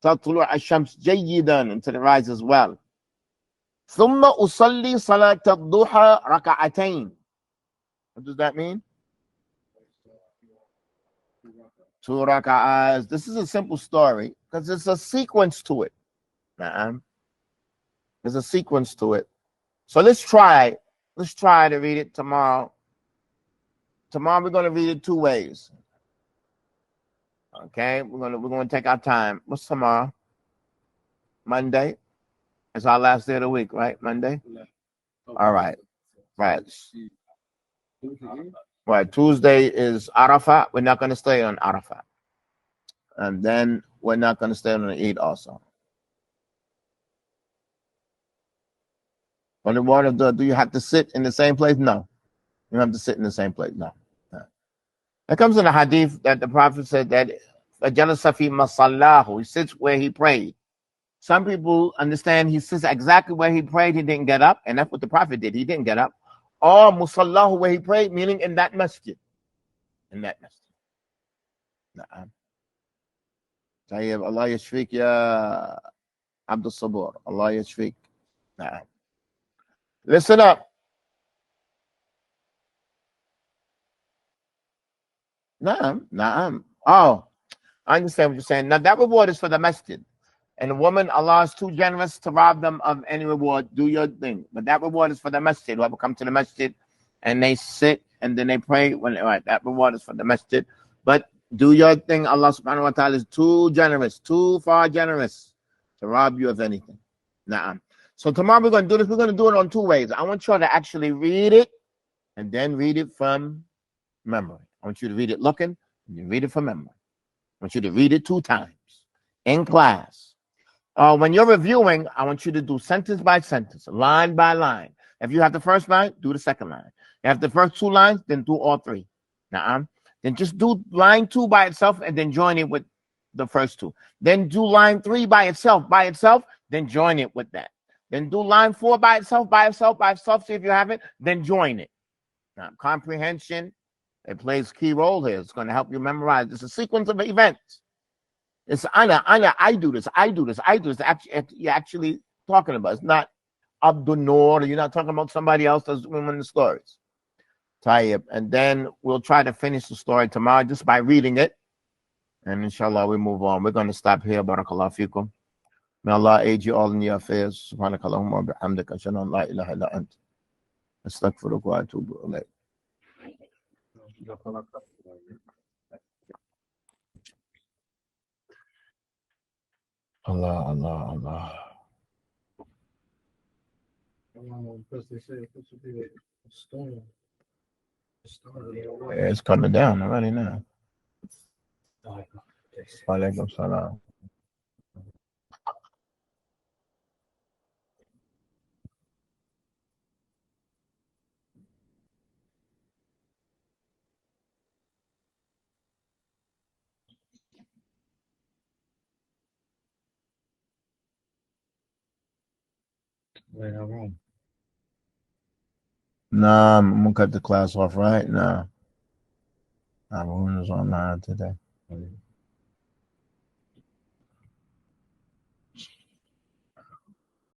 [SPEAKER 1] تطلع الشمس جيدا. Until it rises well. ثم أصلي صلاة الضحى ركعتين. What does that mean? 2 rak'ahs. This is a simple story because there's a sequence to it. There's a sequence to it. So let's try to read it tomorrow. Tomorrow we're going to read it 2 ways. Okay, we're going to take our time. What's tomorrow? Monday. It's our last day of the week, right? Monday. All right. Right. Right. Tuesday is Arafat. We're not going to stay on Arafat, and then we're not going to stay on the Eid also. On the water, do you have to sit in the same place? No. You don't have to sit in the same place. No. It comes in the hadith that the Prophet said that he sits where he prayed. Some people understand he sits exactly where he prayed, he didn't get up, and that's what the Prophet did. He didn't get up. Or musallahu, where he prayed, meaning in that masjid. In that masjid. Na'am. Tayyib, Allah yashfik ya Abdul Sabur. Allah yashfik. Na'am. Listen up. Na'am. Oh, I understand what you're saying. Now that reward is for the masjid. And the woman, Allah is too generous to rob them of any reward. Do your thing. But that reward is for the masjid. Whoever come to the masjid and they sit and then they pray. Right, that reward is for the masjid. But do your thing. Allah subhanahu wa ta'ala is too generous, too far generous to rob you of anything. Na'am. So tomorrow we're going to do this. We're going to do it on 2 ways. I want you to actually read it and then read it from memory. I want you to read it looking and then read it from memory. I want you to read it 2 times in class. When you're reviewing, I want you to do sentence by sentence, line by line. If you have the first line, do the second line. You have the first two lines, then do all three. Now, then just do line 2 by itself and then join it with the first two. Then do line 3 by itself, then join it with that. Then do line 4 by itself, see if you have it, then join it. Now, comprehension, it plays a key role here. It's going to help you memorize. It's a sequence of events. It's I do this. You're actually talking about. It's not Abdul Noor. You're not talking about somebody else that's doing one of the stories. Tayyib. And then we'll try to finish the story tomorrow just by reading it. And inshallah, we move on. We're going to stop here. Barakallahu fikum. May Allah aid you all in your affairs. Subhanakallahumma wa bihamdika. Ashhadu an la ilaha illa ant. Astaghfiruka wa atubu ilayk. Allah.
[SPEAKER 3] Because they say it's supposed to be a storm.
[SPEAKER 1] Yeah, it's coming down already now. Walaikum salam. Nah, I'm gonna cut the class off right now. Our room is online today.